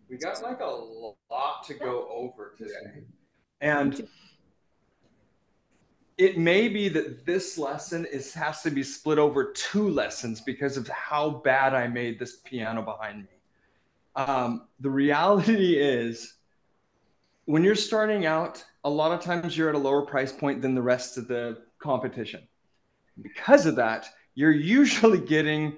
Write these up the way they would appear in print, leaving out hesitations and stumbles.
We got like a lot to go over today. And it may be that this lesson has to be split over 2 lessons because of how bad I made this piano behind me. The reality is, when you're starting out, a lot of times you're at a lower price point than the rest of the competition. Because of that, you're usually getting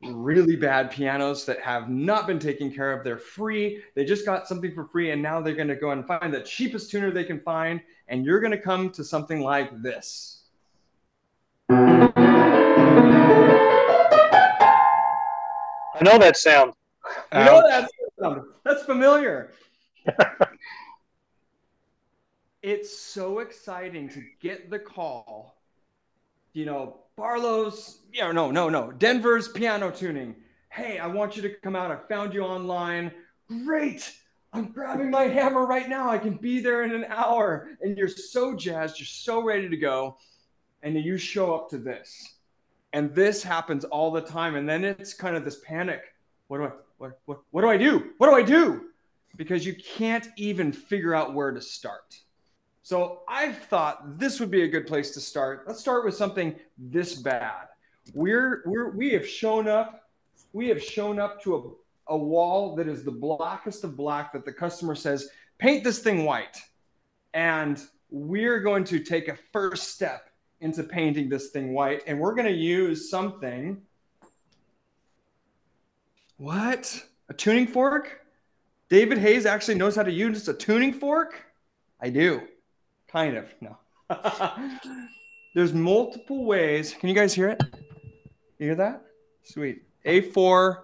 really bad pianos that have not been taken care of. They're free. They just got something for free, and now they're going to go and find the cheapest tuner they can find, and you're going to come to something like this. I know that sound. You know that sound. That's familiar. It's so exciting to get the call. You know, Barlow's, no, Denver's piano tuning. Hey, I want you to come out. I found you online. Great. I'm grabbing my hammer right now. I can be there in an hour. And you're so jazzed. You're so ready to go. And you show up to this. And this happens all the time. And then it's kind of this panic. What do I do? What do I do? Because you can't even figure out where to start. So I thought this would be a good place to start. Let's start with something this bad. We have shown up to a wall that is the blackest of black that the customer says, paint this thing white. And we're going to take a first step into painting this thing white. And we're going to use something. What? A tuning fork? David Hayes actually knows how to use a tuning fork? I do. Kind of, no. There's multiple ways. Can you guys hear it? You hear that? Sweet. A4.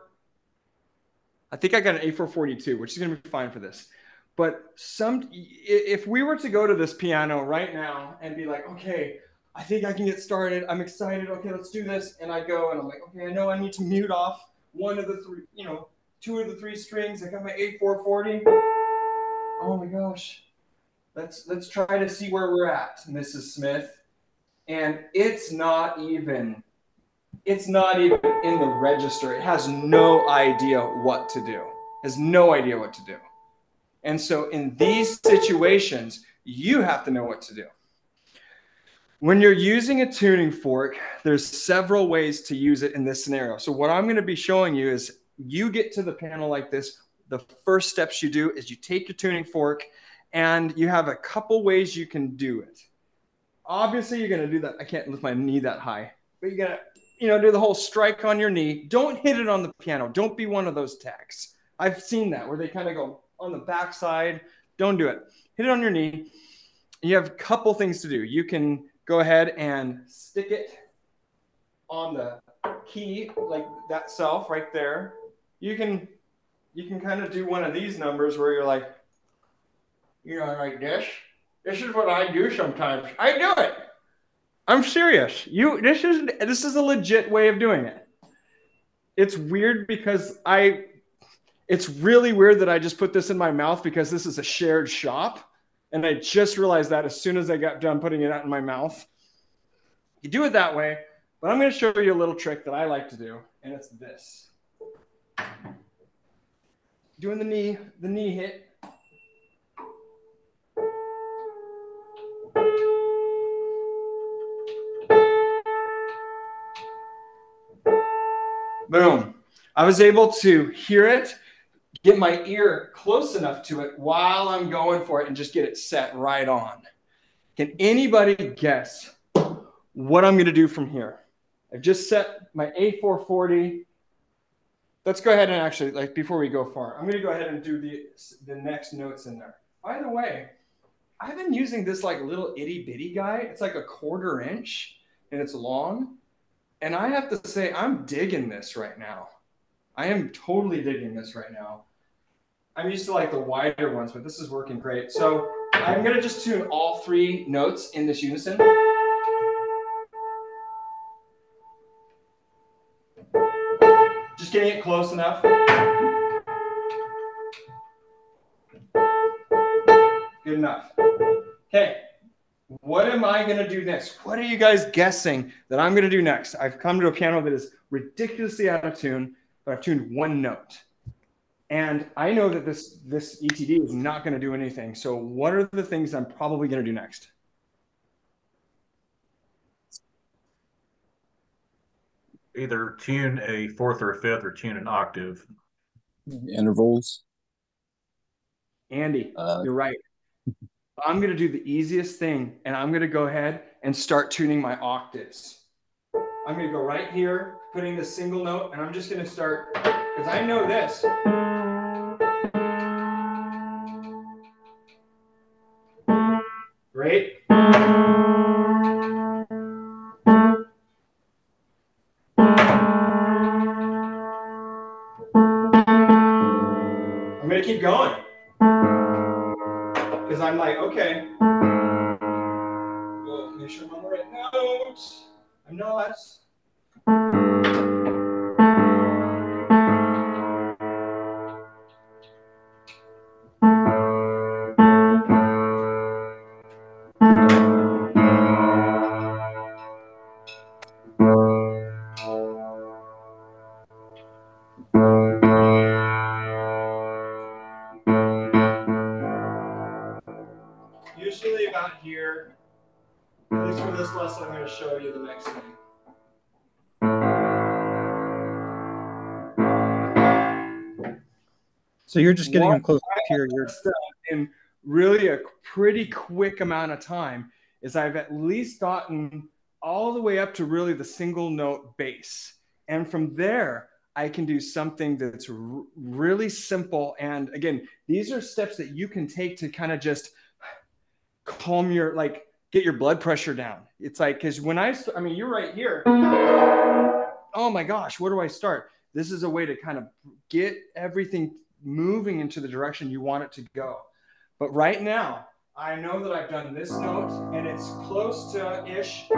I think I got an A442, which is going to be fine for this. But if we were to go to this piano right now and be like, okay, I think I can get started. I'm excited. Okay, let's do this. And I go and I'm like, okay, I know I need to mute off one of the three, 2 of the 3 strings. I got my A440. Oh my gosh. Let's try to see where we're at, Mrs. Smith. And it's not even in the register. It has no idea what to do. It has no idea what to do. And so in these situations, you have to know what to do. When you're using a tuning fork, there's several ways to use it in this scenario. So what I'm going to be showing you is you get to the panel like this. The first steps you do is you take your tuning fork, and you have a couple ways you can do it. Obviously, you're going to do that. I can't lift my knee that high. But you're going to, do the whole strike on your knee. Don't hit it on the piano. Don't be one of those techs. I've seen that where they kind of go on the backside. Don't do it. Hit it on your knee. You have a couple things to do. You can go ahead and stick it on the key like that self right there. You can kind of do one of these numbers where you're like, like this. This is what I do sometimes. I do it. I'm serious. This is a legit way of doing it. It's weird because it's really weird that I just put this in my mouth because this is a shared shop. And I just realized that as soon as I got done putting it out in my mouth. You do it that way, but I'm going to show you a little trick that I like to do, and it's this. Doing the knee hit. Boom. I was able to hear it, get my ear close enough to it while I'm going for it and just get it set right on. Can anybody guess what I'm going to do from here? I've just set my A440. Let's go ahead and actually, before we go far, I'm going to go ahead and do the next notes in there. By the way, I've been using this little itty bitty guy. It's like a 1/4 inch and it's long. And I have to say, I'm digging this right now. I am totally digging this right now. I'm used to the wider ones, but this is working great. So I'm going to just tune all 3 notes in this unison. Just getting it close enough. Good enough. Okay. What am I going to do next? What are you guys guessing that I'm going to do next? I've come to a piano that is ridiculously out of tune, but I've tuned 1 note. And I know that this ETD is not going to do anything. So what are the things I'm probably going to do next? Either tune a fourth or a fifth or tune an octave. Intervals. Andy, you're right. I'm going to do the easiest thing, and I'm going to go ahead and start tuning my octaves. I'm going to go right here, putting the single note, and I'm just going to start, because I know this. Great. I'm going to keep going. Because I'm like, okay. Well, make sure I'm on the right notes. I'm not. Usually about here, at least for this lesson, I'm going to show you the next thing. So you're just getting them close to your in really a pretty quick amount of time is I've at least gotten all the way up to really the single note bass. And from there, I can do something that's really simple. And again, these are steps that you can take to kind of just calm your, like, get your blood pressure down. It's like, because when I mean, you're right here. Oh my gosh, where do I start? This is a way to kind of get everything moving into the direction you want it to go. But right now, I know that I've done this note and it's close to ish.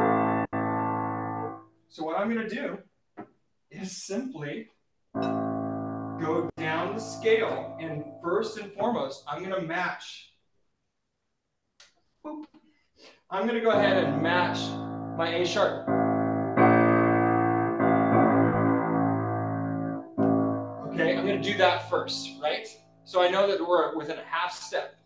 So what I'm going to do is simply go down the scale, and first and foremost, I'm going to match. Boop. I'm going to go ahead and match my A sharp. Okay, I'm going to do that first, right? So I know that we're within a half step.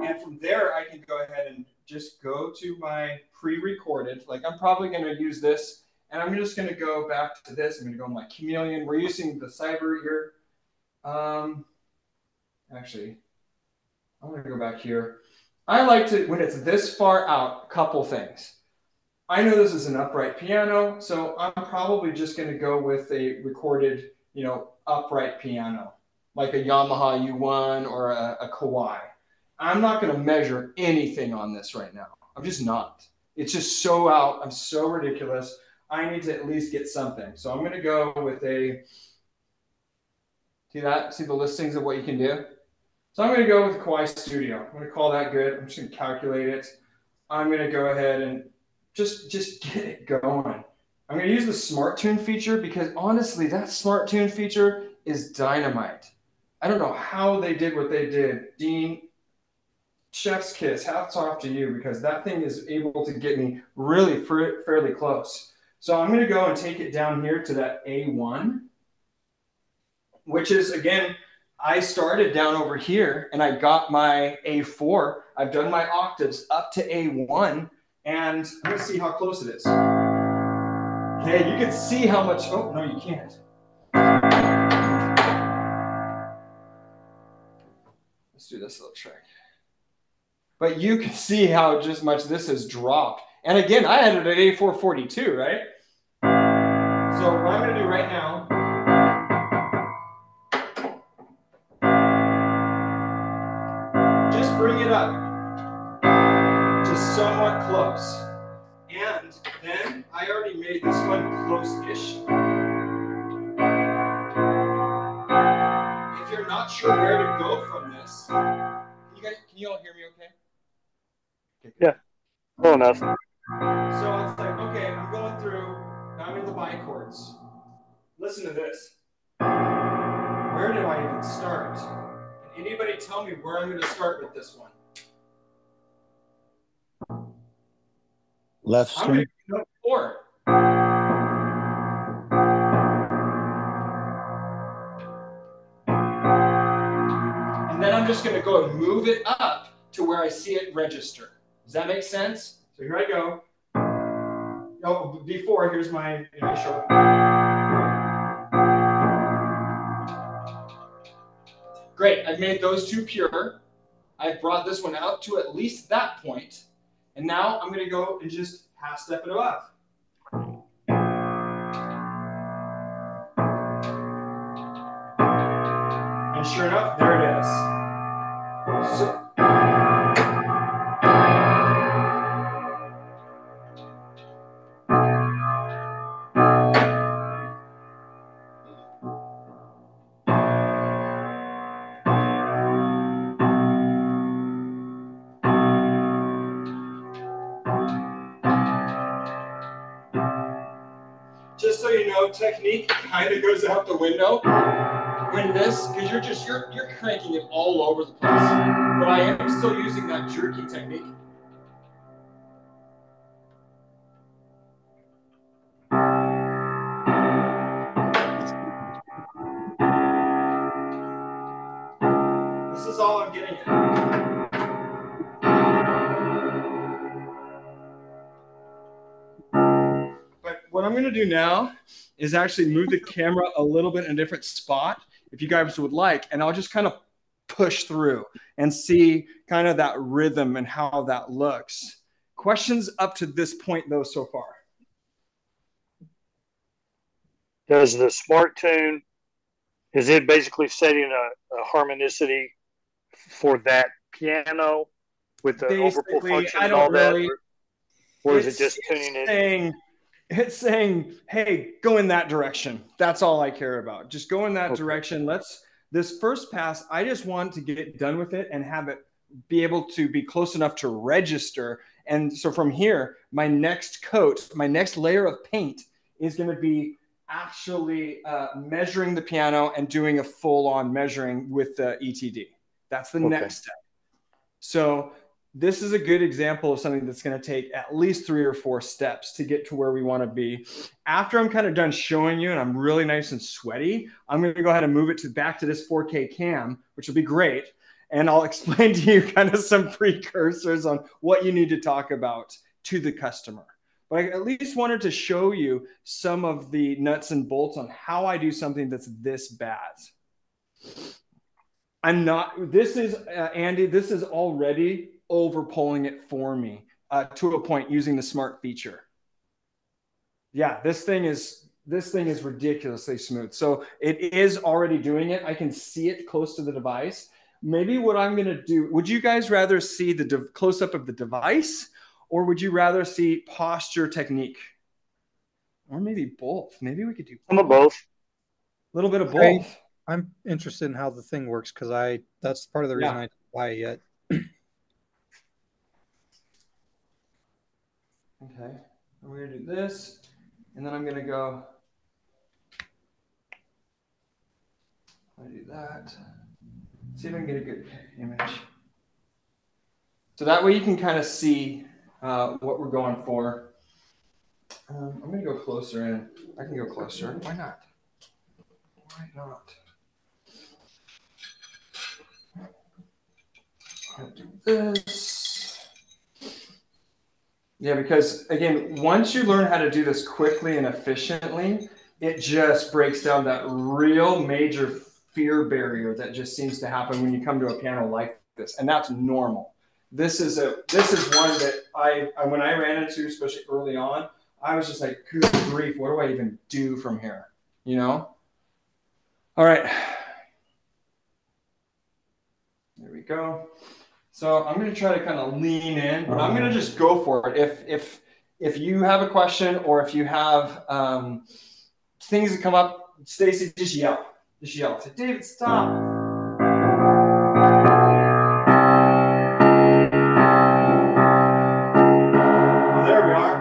And from there, I can go ahead and just go to my pre-recorded. Like, I'm probably going to use this, and I'm just going to go back to this. I'm going to go my chameleon. We're using the cyber here. Actually, I'm going to go back here. I like to, when it's this far out, a couple things. I know this is an upright piano, so I'm probably just going to go with a recorded, upright piano, like a Yamaha U1 or a Kawai. I'm not going to measure anything on this right now. I'm just not. It's just so out. I'm so ridiculous. I need to at least get something. So I'm going to go with a, see that? See the listings of what you can do? So I'm going to go with Kawai Studio. I'm going to call that good. I'm just going to calculate it. I'm going to go ahead and just get it going. I'm going to use the Smart Tune feature because honestly, that Smart Tune feature is dynamite. I don't know how they did what they did. Dean, chef's kiss, hats off to you, because that thing is able to get me really fairly close. So I'm going to go and take it down here to that A1, which is, again, I started down over here and I got my A4. I've done my octaves up to A1, and I'm going to see how close it is. Okay, you can see how much, oh, no, you can't. Let's do this little trick. But you can see how just much this has dropped. And again, I had it at A442, right? So what I'm going to do right now, just bring it up to somewhat close. And then I already made this one close-ish. If you're not sure where to go from this, can you all hear me okay? Yeah, well enough. So it's like, okay, I'm going through, now I'm in the bichords. Listen to this. Where do I even start? Can anybody tell me where I'm going to start with this one? Left string. I'm going to note 4. go and move it up to where I see it register. Does that make sense? So here I go. Oh, before, here's my initial. Great, I've made those two pure. I've brought this one out to at least that point. And now I'm going to go and just half step it above. And sure enough, there it is. So, just so you know, technique kind of goes out the window when this, because you're cranking it all over the place. But I am still using that jerky technique. This is all I'm getting at. But what I'm going to do now is actually move the camera a little bit in a different spot, if you guys would like, and I'll just kind of push through and see kind of that rhythm and how that looks. Questions up to this point, though, so far? Does the Smart Tune, is it basically setting a harmonicity for that piano with the overpull function and all that? Or is it just tuning it? It's saying, hey, go in that direction. That's all I care about. Just go in that direction. This first pass, I just want to get it done with it and have it be able to be close enough to register. And so from here, my next coat, my next layer of paint is going to be actually measuring the piano and doing a full-on measuring with the ETD. That's the next step. So this is a good example of something that's going to take at least 3 or 4 steps to get to where we want to be. After I'm kind of done showing you and I'm really nice and sweaty, I'm going to go ahead and move it back to this 4K cam, which will be great. And I'll explain to you kind of some precursors on what you need to talk about to the customer. But I at least wanted to show you some of the nuts and bolts on how I do something that's this bad. This is, Andy, this is already overpulling it for me to a point using the smart feature. Yeah, this thing is ridiculously smooth. So it is already doing it. I can see it close to the device. Maybe what I'm going to do, would you guys rather see the close-up of the device, or would you rather see posture technique? Or maybe both. Maybe we could do some of both. A little bit of both. I'm interested in how the thing works because that's part of the reason I didn't buy it yet. Okay, we're going to do this, and then I'm going to go, I do that. See if I can get a good image. So that way you can kind of see what we're going for. I'm going to go closer in. I can go closer. Why not? Why not? I'll do this. Yeah, because again, once you learn how to do this quickly and efficiently, it just breaks down that real major fear barrier that just seems to happen when you come to a piano like this, and that's normal. This is one that when I ran into, especially early on, I was just like, good grief, what do I even do from here? You know? All right. There we go. So I'm going to try to kind of lean in, but I'm going to just go for it. If you have a question or if you have things that come up, Stacy, just yell. Just yell. Say, David, stop. Oh, there we are.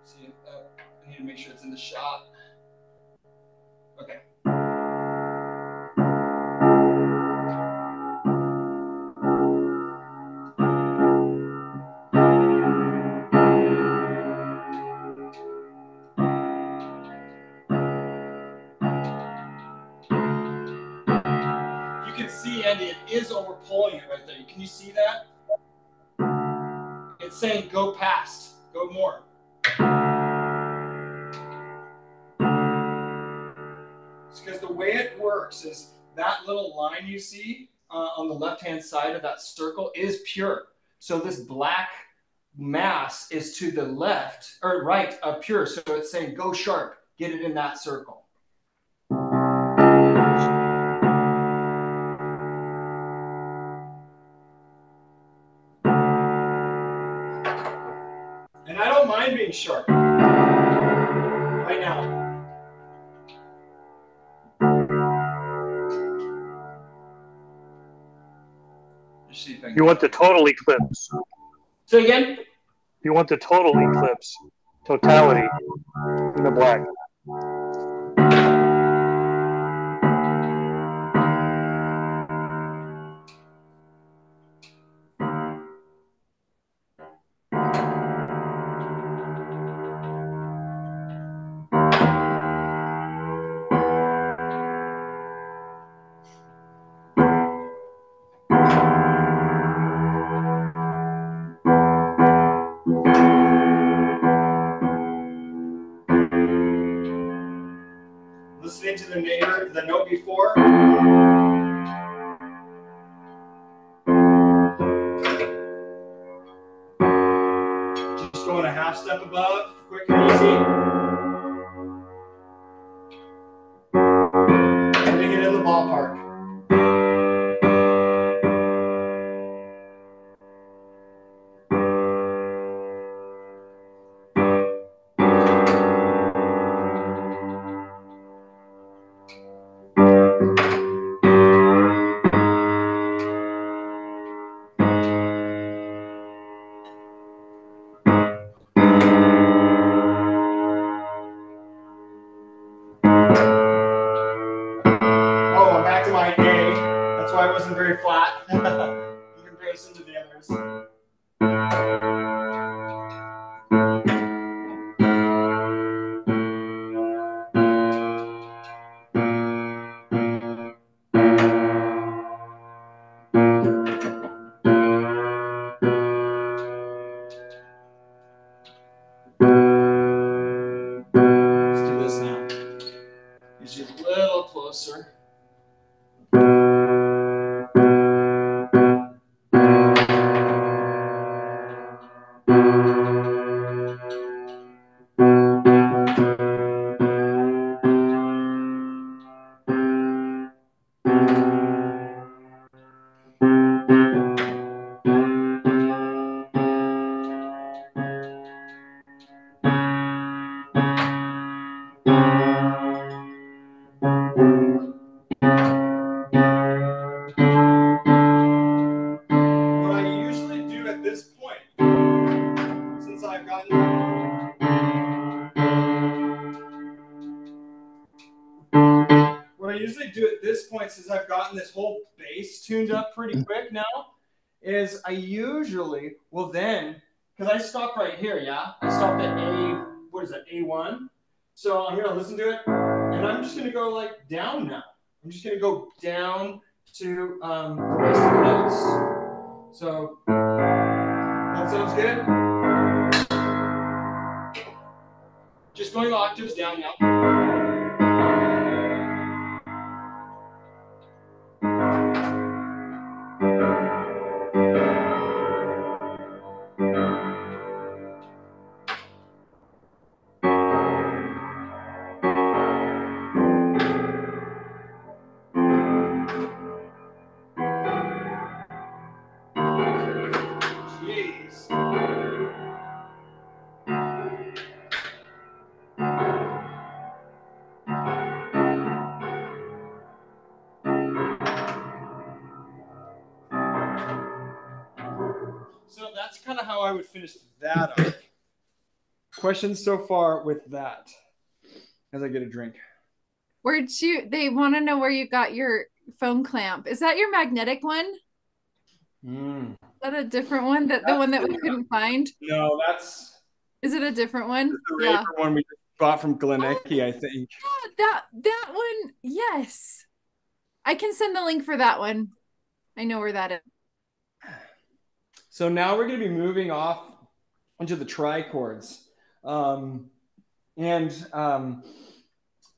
See, I need to make sure it's in the shot. Okay. is over pulling it right there. Can you see that? It's saying go past, go more. It's because the way it works is that little line you see on the left-hand side of that circle is pure. So this black mass is to the left or right of pure. So it's saying go sharp, get it in that circle. And I don't mind being sharp right now. Let's see if I can You want the total eclipse. Say again? You want the total eclipse, totality in the black. Listening to the note before. Just going a half step above, quick and easy. Getting it in the ballpark. Very flat in comparison to the others. Let's do this now. Get you a little closer. Since I've gotten this whole bass tuned up pretty quick now, is I usually will then, because I stopped right here, yeah? I stopped at A1. So I'm going to listen to it, and I'm just going to go like down now. I'm just going to go down to the basic notes. So that sounds good? Just going octaves down now. So that's kind of how I would finish that up. Questions so far with that as I get a drink. They want to know where you got your phone clamp. Is that your magnetic one? Is that a different one? The one that we couldn't find? No, Is it a different one? The one we bought from Glenicke, I think. Yeah, that one, yes. I can send the link for that one. I know where that is. So now we're going to be moving off into the trichords.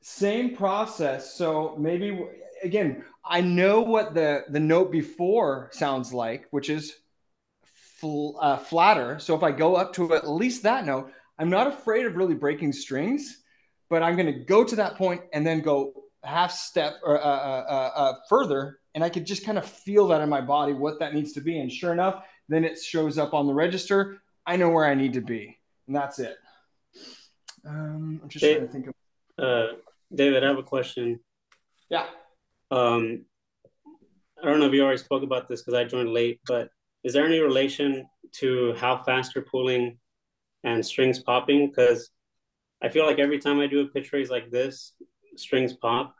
Same process. So maybe, again, I know what the note before sounds like, which is flatter. So if I go up to at least that note, I'm not afraid of really breaking strings, but I'm going to go to that point and then go half step or further, and I could just kind of feel that in my body, what that needs to be. And sure enough, then it shows up on the register. I know where I need to be, and that's it. I'm just trying to think of. David, I have a question. Yeah. I don't know if you already spoke about this because I joined late, but is there any relation to how fast you're pulling and strings popping? Because I feel like every time I do a pitch raise like this, strings pop,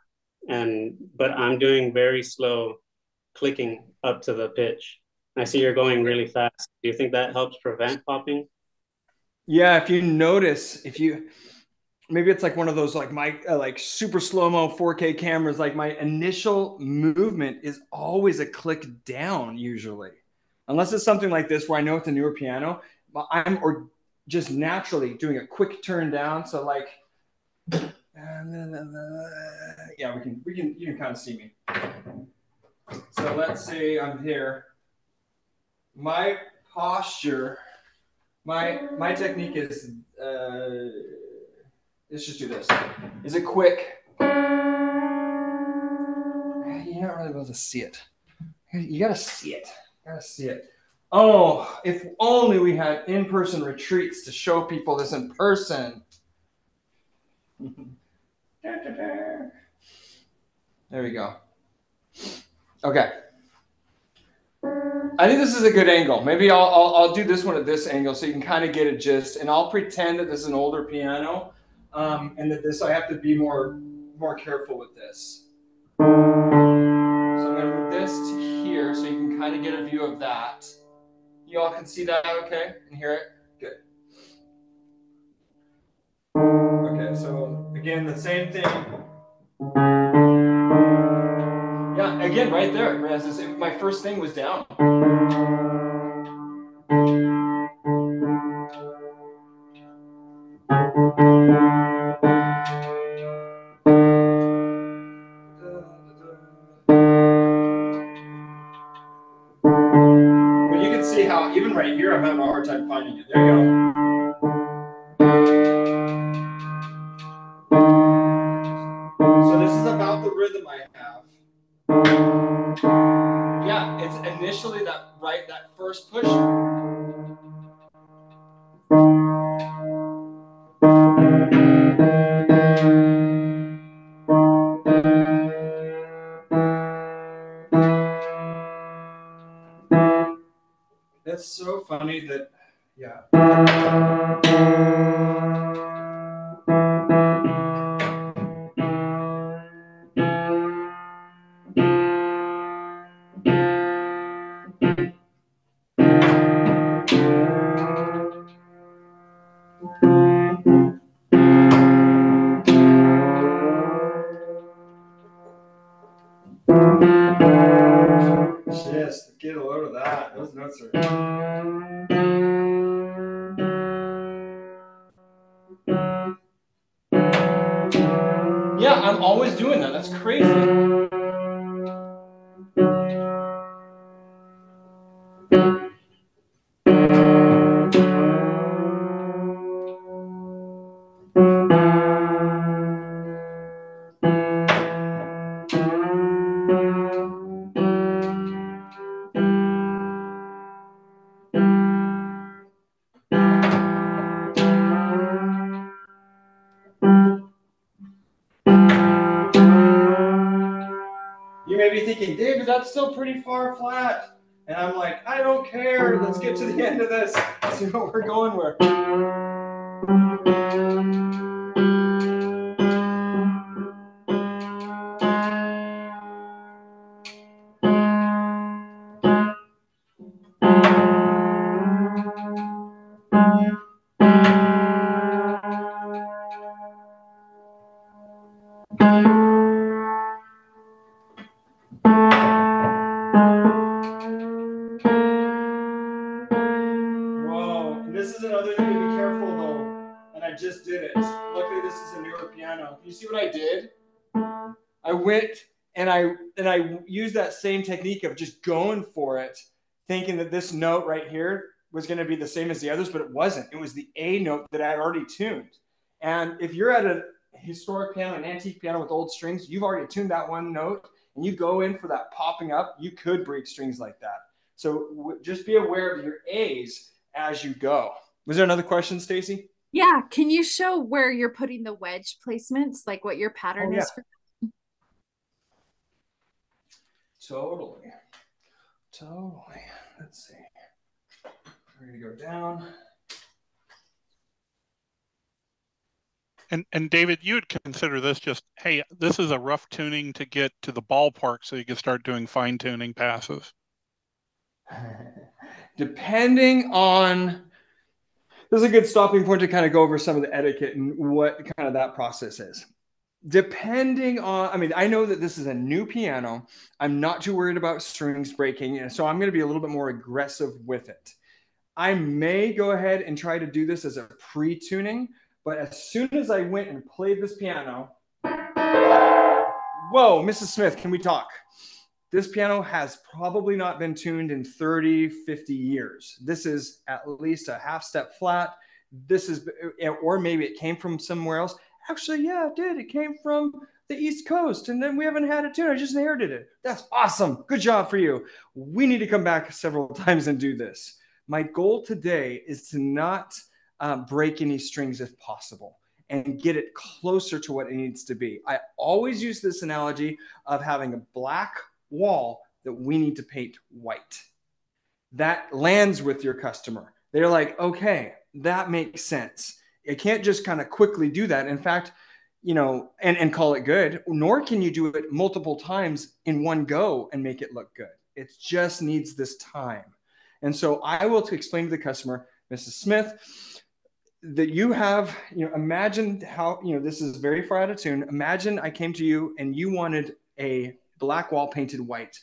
but I'm doing very slow clicking up to the pitch. I see you're going really fast. Do you think that helps prevent popping? Yeah, if you notice, maybe it's like one of those like like super slow-mo 4K cameras, like my initial movement is always a click down usually, unless it's something like this where I know it's a newer piano, or just naturally doing a quick turn down. So like, yeah, you can kind of see me. So let's say I'm here. My posture, my technique is let's just do this. Is it quick? You're not really able to see it. You gotta see it. Oh, if only we had in-person retreats to show people this in person. There we go. Okay. I think this is a good angle. Maybe I'll do this one at this angle so you can kind of get a gist. And I'll pretend that this is an older piano, and that I have to be more careful with this. So I'm going to move this to here so you can kind of get a view of that. You all can see that okay and hear it? Good. Okay, so again, the same thing. Yeah, again, right there. My first thing was down. But you can see how, even right here, I'm having a hard time finding it. There you go. So this is about the rhythm I have. Yeah, it's initially that first push. It's so funny that, yeah. Just get a load of that. Those notes are. Yeah, I'm always doing that. That's crazy. You may be thinking, David, that's still pretty far flat. And I'm like, I don't care. Let's get to the end of this. See what we're going with. is another thing to be careful though, and I just did it. Luckily, this is a newer piano. You see what I did? I went and I used that same technique of just going for it, thinking that this note right here was going to be the same as the others, but it wasn't. It was the A note that I had already tuned. And if you're at a historic piano, an antique piano with old strings, you've already tuned that one note, and you go in for that popping up, you could break strings like that. So just be aware of your A's as you go. Was there another question, Stacy? Yeah. Can you show where you're putting the wedge placements, like what your pattern is for? Totally. Let's see. We're going to go down. And David, you would consider this just, hey, this is a rough tuning to get to the ballpark so you can start doing fine tuning passes. Depending on, this is a good stopping point to kind of go over some of the etiquette and what kind of that process is. Depending on, I mean, I know that this is a new piano. I'm not too worried about strings breaking, so I'm going to be a little bit more aggressive with it. I may go ahead and try to do this as a pre-tuning, but as soon as I went and played this piano, whoa, Mrs. Smith, can we talk? This piano has probably not been tuned in 30, 50 years. This is at least a half step flat. This is, or maybe it came from somewhere else. Actually, yeah, it did. It came from the East Coast, and then we haven't had it tuned. I just inherited it. That's awesome. Good job for you. We need to come back several times and do this. My goal today is to not break any strings if possible and get it closer to what it needs to be. I always use this analogy of having a black wall that we need to paint white. That lands with your customer. They're like, okay, that makes sense. You can't just kind of quickly do that. In fact, you know, and call it good, nor can you do it multiple times in one go and make it look good. It just needs this time. And so I will explain to the customer, Mrs. Smith, that you have, you know, imagine how, you know, this is very far out of tune. Imagine I came to you and you wanted a black wall painted white.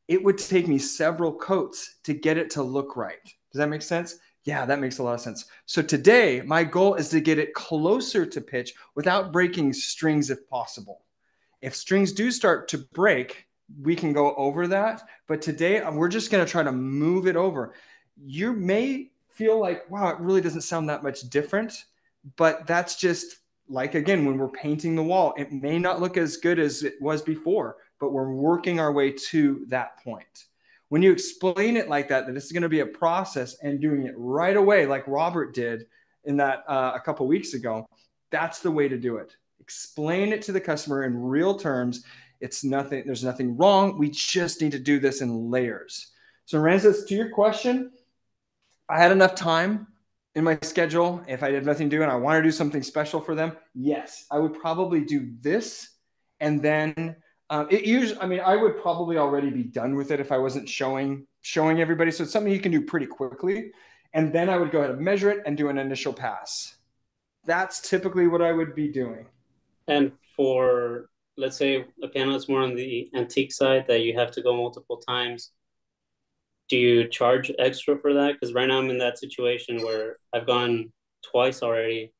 It would take me several coats to get it to look right. Does that make sense? Yeah, that makes a lot of sense. So today, my goal is to get it closer to pitch without breaking strings if possible. If strings do start to break, we can go over that. But today, we're just going to try to move it over. You may feel like, wow, it really doesn't sound that much different. But that's just like, again, when we're painting the wall, it may not look as good as it was before, but we're working our way to that point. When you explain it like that this is going to be a process and doing it right away, like Robert did in that a couple weeks ago, that's the way to do it. Explain it to the customer in real terms. It's nothing, there's nothing wrong. We just need to do this in layers. So Ramses, to your question, I had enough time in my schedule. If I had nothing to do and I want to do something special for them, yes, I would probably do this. And then it usually, I mean, I would probably already be done with it if I wasn't showing everybody. So it's something you can do pretty quickly. And then I would go ahead and measure it and do an initial pass. That's typically what I would be doing. And for, let's say, a piano that's more on the antique side that you have to go multiple times, do you charge extra for that? Because right now I'm in that situation where I've gone twice already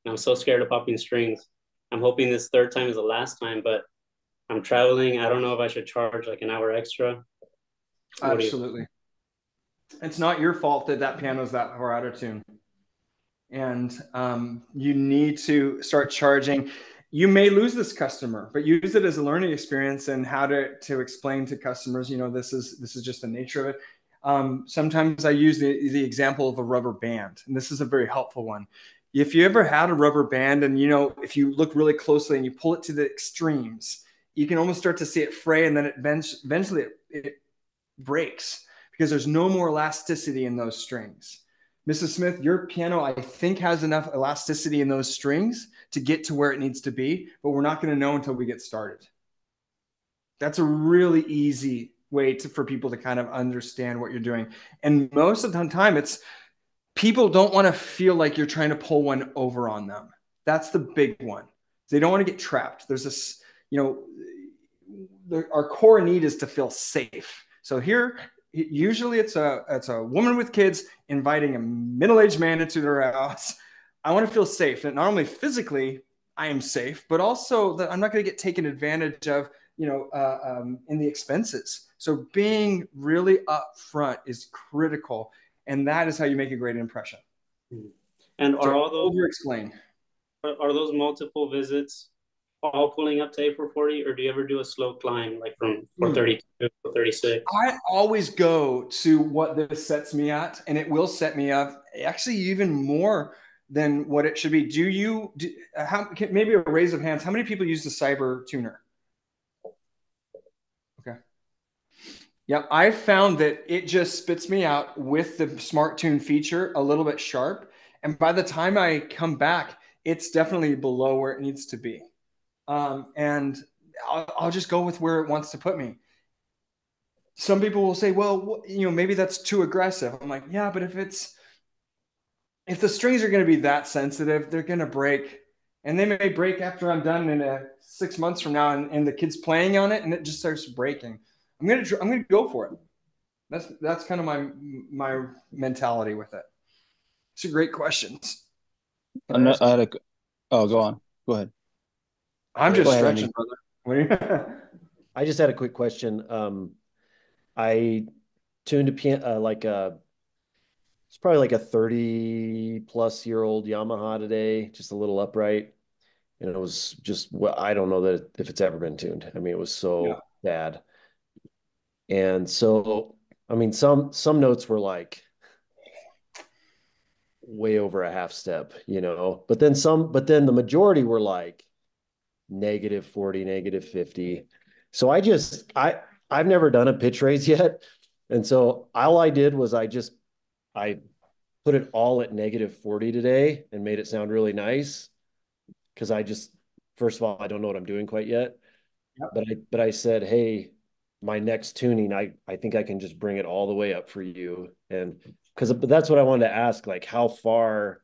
and I'm so scared of popping strings. I'm hoping this third time is the last time, but I'm traveling. I don't know if I should charge like an hour extra. Absolutely. It's not your fault that piano is that far out of tune. And you need to start charging. You may lose this customer, but use it as a learning experience and how to explain to customers, you know, this is just the nature of it. Sometimes I use the example of a rubber band, and this is a very helpful one. If you ever had a rubber band and, you know, if you look really closely and you pull it to the extremes, you can almost start to see it fray, and then eventually it breaks because there's no more elasticity in those strings. Mrs. Smith, your piano, I think, has enough elasticity in those strings to get to where it needs to be, but we're not going to know until we get started. That's a really easy way for people to kind of understand what you're doing. And most of the time, it's people don't want to feel like you're trying to pull one over on them. That's the big one. They don't want to get trapped. There's this, you know, our core need is to feel safe. So here, usually it's a woman with kids inviting a middle-aged man into their house. I want to feel safe, that not only physically I am safe, but also that I'm not going to get taken advantage of, in the expenses. So being really upfront is critical, and that is how you make a great impression. And are all those over-explain? Are those multiple visits all pulling up to A440, or do you ever do a slow climb like from 432 to 436? I always go to what this sets me at, and it will set me up actually even more than what it should be. Maybe a raise of hands, how many people use the Cyber Tuner? Okay. Yep, I found that it just spits me out with the Smart Tune feature a little bit sharp. And by the time I come back, it's definitely below where it needs to be. And I'll just go with where it wants to put me. Some people will say, well, maybe that's too aggressive. I'm like, yeah, but if the strings are going to be that sensitive, they're going to break. And they may break after I'm done in 6 months from now, and the kid's playing on it and it just starts breaking. I'm gonna go for it. That's kind of my mentality with it. It's a great question. Oh, go on. Go ahead. I'm just stretching, brother. I just had a quick question. I tuned a piano it's probably like a 30-plus-year-old Yamaha today, just a little upright, and it was just I don't know that if it's ever been tuned. I mean, it was so bad. And so, I mean, some notes were like way over a half step, but then the majority were like -40, -50. So I've never done a pitch raise yet. And so all I did was I put it all at -40 today and made it sound really nice. Cause first of all, I don't know what I'm doing quite yet. Yep. But I said, hey, my next tuning, I think I can just bring it all the way up for you. And but that's what I wanted to ask, like how far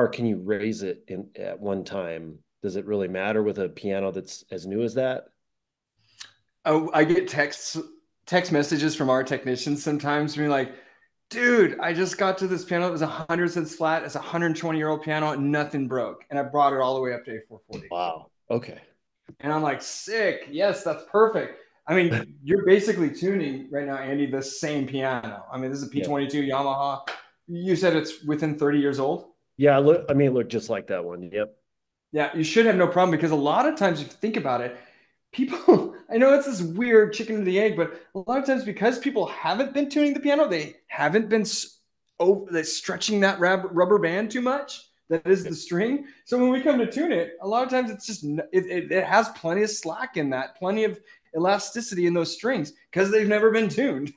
can you raise it at one time? Does it really matter with a piano that's as new as that? Oh, I get text messages from our technicians sometimes being like, dude, I just got to this piano. It was 100 cents flat. It's a 120-year-old piano and nothing broke. And I brought it all the way up to A440. Wow. Okay. And I'm like, sick. Yes, that's perfect. I mean, you're basically tuning right now, Andy, the same piano. I mean, this is a P22 Yamaha. You said it's within 30 years old? Yeah, it looked just like that one. Yep. Yeah, you should have no problem, because a lot of times if you think about it, people, I know it's this weird chicken and the egg, but a lot of times because people haven't been tuning the piano, they haven't been stretching that rubber band too much. That is the string. So when we come to tune it, a lot of times it's just, it has plenty of slack in that, plenty of elasticity in those strings because they've never been tuned.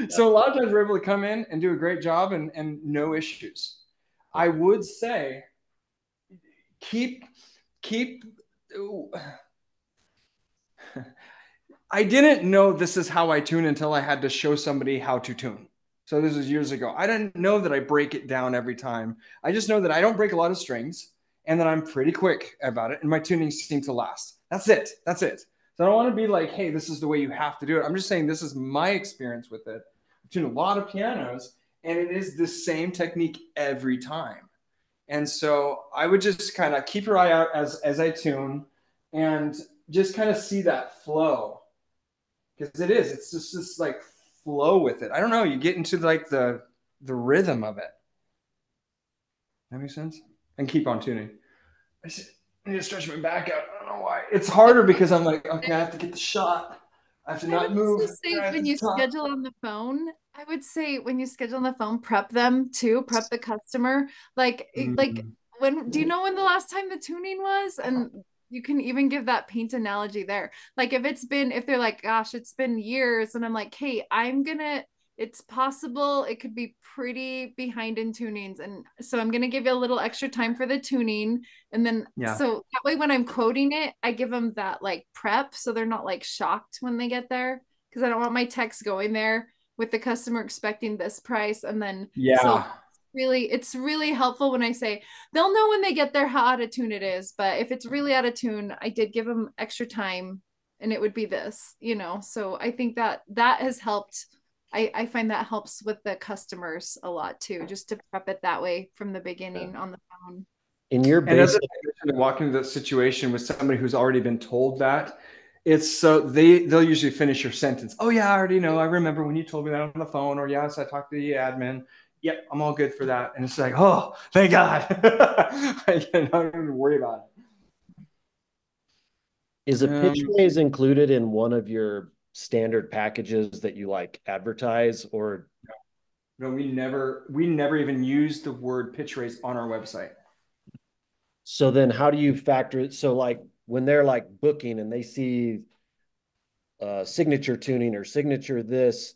So a lot of times we're able to come in and do a great job and no issues. I would say keep I didn't know this is how I tune until I had to show somebody how to tune. So this was years ago. I didn't know that I break it down every time. I just know that I don't break a lot of strings and that I'm pretty quick about it. And my tunings seem to last. That's it. So I don't want to be like, hey, this is the way you have to do it. I'm just saying this is my experience with it. I've tuned a lot of pianos and it is the same technique every time. And so I would just kind of keep your eye out as I tune and just kind of see that flow. Because it's just this like flow with it. I don't know. You get into like the rhythm of it. That makes sense? And keep on tuning. I need to stretch my back out. I don't know why. It's harder because I'm like, okay, I have to get the shot. I have to not move. When you schedule on the phone, I would say when you schedule on the phone, prep them too. Prep the customer. Like do you know when the last time the tuning was? And you can even give that paint analogy there. Like if they're like, gosh, it's been years, and I'm like, hey, it's possible it could be pretty behind in tunings. And so I'm going to give you a little extra time for the tuning. And then, so that way when I'm quoting it, I give them that like prep. So they're not like shocked when they get there. Cause I don't want my text going there with the customer expecting this price. And then, so it's really helpful when I say they'll know when they get there how out of tune it is. But if it's really out of tune, I did give them extra time and it would be this, you know. So I think that that has helped. I find that helps with the customers a lot too, just to prep it that way from the beginning on the phone. In your And as basic, I walk into that situation with somebody who's already been told that, it's so they'll usually finish your sentence. Oh yeah, I already know. I remember when you told me that on the phone, or yes, I talked to the admin. Yep, I'm all good for that. And it's like, oh, thank God. I don't even worry about is a pitch raise included in one of your standard packages that you like advertise, or no, we never even use the word pitch raise on our website. so then how do you factor it? So like when they're like booking and they see signature tuning or signature this,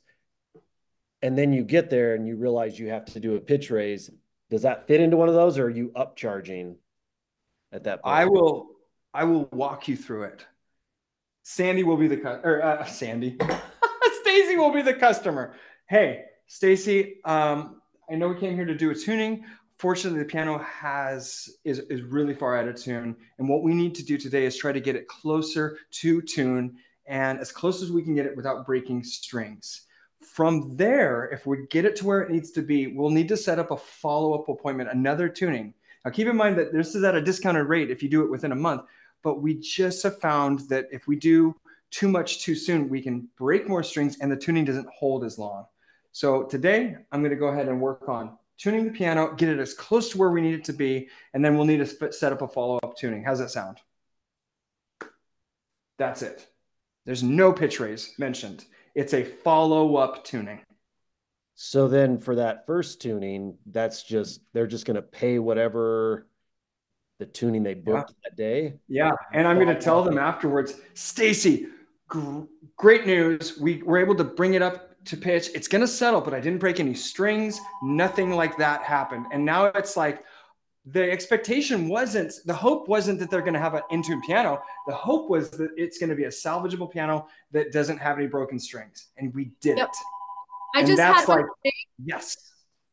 and then you get there and you realize you have to do a pitch raise, does that fit into one of those, or are you upcharging at that point? I will walk you through it. Sandy will be the Sandy. Stacy will be the customer. Hey, Stacy, I know we came here to do a tuning. Fortunately, the piano is really far out of tune. And what we need to do today is try to get it closer to tune and as close as we can get it without breaking strings. From there, if we get it to where it needs to be, we'll need to set up a follow-up appointment, another tuning. Now, keep in mind that this is at a discounted rate if you do it within a month. But we just have found that if we do too much too soon, we can break more strings and the tuning doesn't hold as long. So today, I'm going to go ahead and work on tuning the piano, get it as close to where we need it to be, and then we'll need to set up a follow-up tuning. How's that sound? That's it. There's no pitch raise mentioned. It's a follow-up tuning. So then for that first tuning, they're just going to pay whatever the tuning they booked that day. Yeah. And I'm going to tell them afterwards, Stacy, great news. We were able to bring it up to pitch. It's going to settle, but I didn't break any strings. Nothing like that happened. And now it's like the hope wasn't that they're going to have an in-tune piano. The hope was that it's going to be a salvageable piano that doesn't have any broken strings. And we did it. I just had one thing. Yes.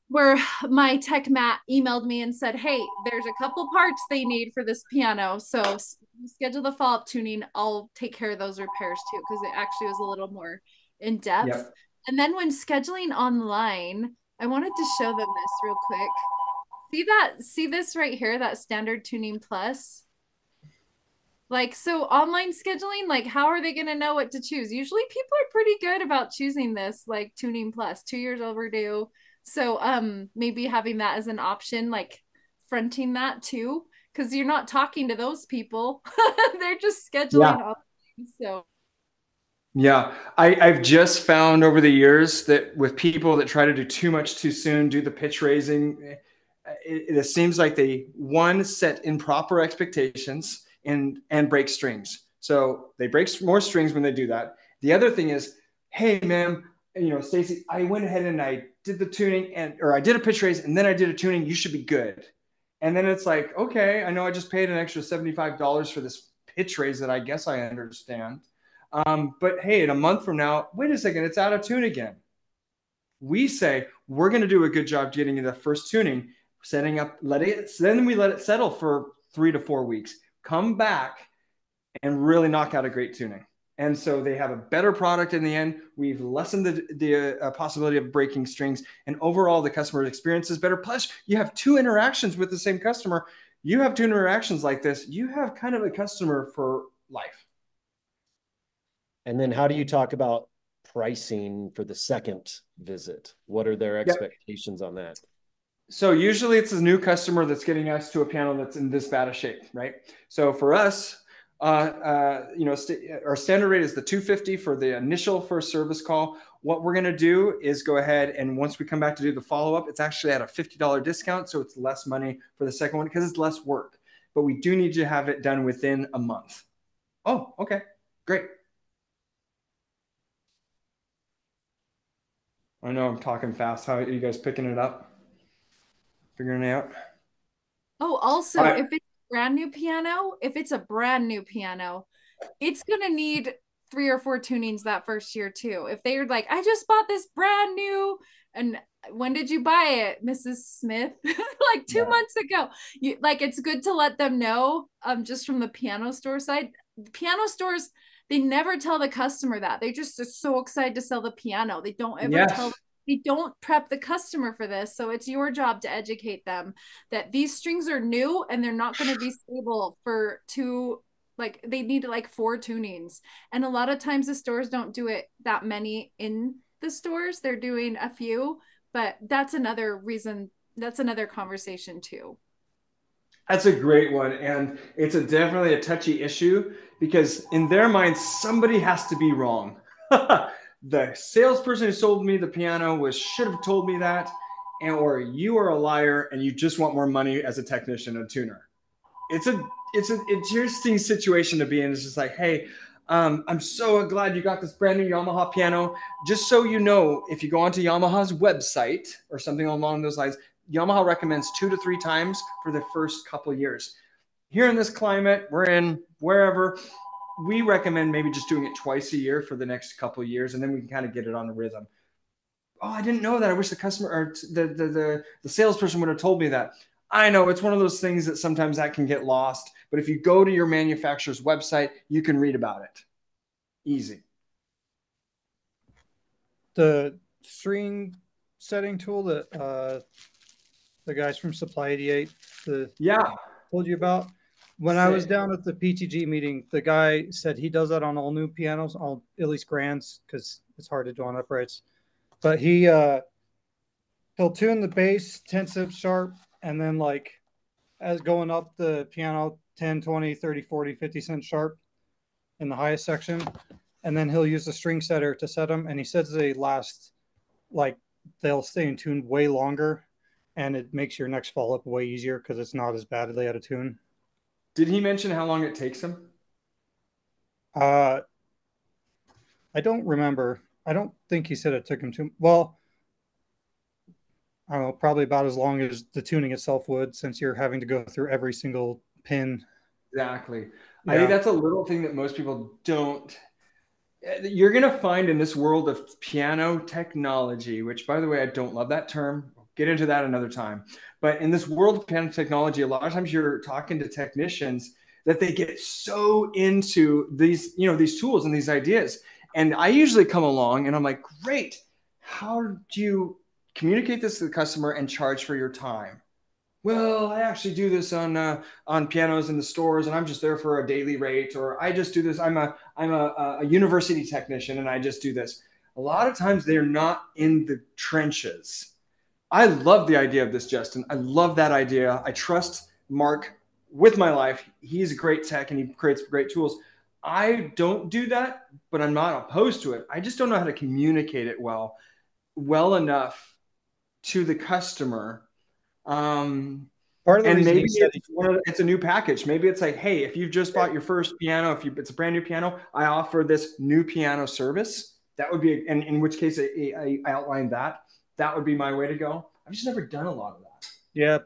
Where my tech Matt emailed me and said, hey, there's a couple parts they need for this piano. So schedule the follow-up tuning. I'll take care of those repairs too, because it actually was a little more in depth. Yep. And then when scheduling online, I wanted to show them this real quick. See this right here, that standard tuning plus? Like, so online scheduling, like how are they going to know what to choose? Usually people are pretty good about choosing this, like tuning plus, 2 years overdue. So maybe having that as an option, like fronting that too, because you're not talking to those people. They're just scheduling all things. So yeah, I've just found over the years that with people that try to do too much too soon, do the pitch raising, it seems like they set improper expectations and break strings. So they break more strings when they do that. The other thing is, hey, ma'am, Stacy, I went ahead and I did the tuning or I did a pitch raise and then I did a tuning. You should be good. And then it's like, okay, I know I just paid an extra $75 for this pitch raise that I guess I understand. But hey, in a month from now, wait a second, it's out of tune again. We say, we're going to do a good job getting you the first tuning, setting up, then we let it settle for 3 to 4 weeks, come back and really knock out a great tuning. And so they have a better product in the end. We've lessened the possibility of breaking strings. And overall, the customer experience is better. Plus, you have 2 interactions with the same customer. You have 2 interactions like this. You have kind of a customer for life. And then how do you talk about pricing for the second visit? What are their expectations on that? So usually it's a new customer that's getting us to a piano that's in this bad a shape, right? So for us, our standard rate is the $250 for the initial first service call. What we're going to do is go ahead and once we come back to do the follow-up, it's actually at a $50 discount. So it's less money for the second one because it's less work, but we do need to have it done within a month. Oh, okay, great. I know I'm talking fast. How are you guys picking it up? Figuring it out? Oh, also, if it's a brand new piano, it's going to need 3 or 4 tunings that first year too. If they're like, I just bought this brand new, and when did you buy it, Mrs. Smith? Like 2 months ago. It's good to let them know, just from the piano store side. Piano stores, they never tell the customer that. They just are so excited to sell the piano. They don't ever Yes. tell, they don't prep the customer for this. So it's your job to educate them that these strings are new and they're not going to be stable for like they need like 4 tunings. And a lot of times the stores don't do it that many in the stores. They're doing a few, but that's another reason. That's another conversation too. That's a great one. And it's definitely a touchy issue because in their minds, somebody has to be wrong. The salesperson who sold me the piano should have told me that, or you are a liar and you just want more money as a technician, a tuner. It's an interesting situation to be in. It's just like, hey, I'm so glad you got this brand new Yamaha piano. Just so you know, if you go onto Yamaha's website or something along those lines, Yamaha recommends 2 to 3 times for the first couple of years. Here in this climate, we're in wherever, we recommend maybe just doing it twice a year for the next couple of years, and then we can kind of get it on a rhythm. Oh, I didn't know that. I wish the customer or the salesperson would have told me that. I know it's one of those things that sometimes that can get lost, but if you go to your manufacturer's website, you can read about it. Easy. The string setting tool that the guys from Supply 88 told you about. When I was down at the PTG meeting, the guy said he does that on all new pianos, all at least grands, because it's hard to do on uprights. But he'll tune the bass 10 cents sharp, and then like as going up the piano 10, 20, 30, 40, 50 cents sharp in the highest section. And then he'll use the string setter to set them. And he says they last, like they'll stay in tune way longer, and it makes your next fall up way easier because it's not as badly out of tune. Did he mention how long it takes him? I don't remember. I don't think he said it took him too well. I don't know, probably about as long as the tuning itself would, since you're having to go through every single pin. Exactly. Yeah. I think that's a little thing that most people don't. You're going to find in this world of piano technology, which, by the way, I don't love that term. I'll get into that another time. But in this world of piano technology, a lot of times you're talking to technicians that they get so into these, these tools and these ideas. And I usually come along and I'm like, great. How do you communicate this to the customer and charge for your time? Well, I actually do this on pianos in the stores, and I'm just there for a daily rate, or I just do this. I'm a university technician, and I just do this. A lot of times they're not in the trenches. I love the idea of this, Justin. I love that idea. I trust Mark with my life. He's a great tech, and he creates great tools. I don't do that, but I'm not opposed to it. I just don't know how to communicate it well enough to the customer. And maybe it's a new package. Maybe it's like, hey, if you've just bought your first piano, it's a brand new piano, I offer this new piano service. That would be, and in which case I outlined that. That would be my way to go. I've just never done a lot of that. Yeah,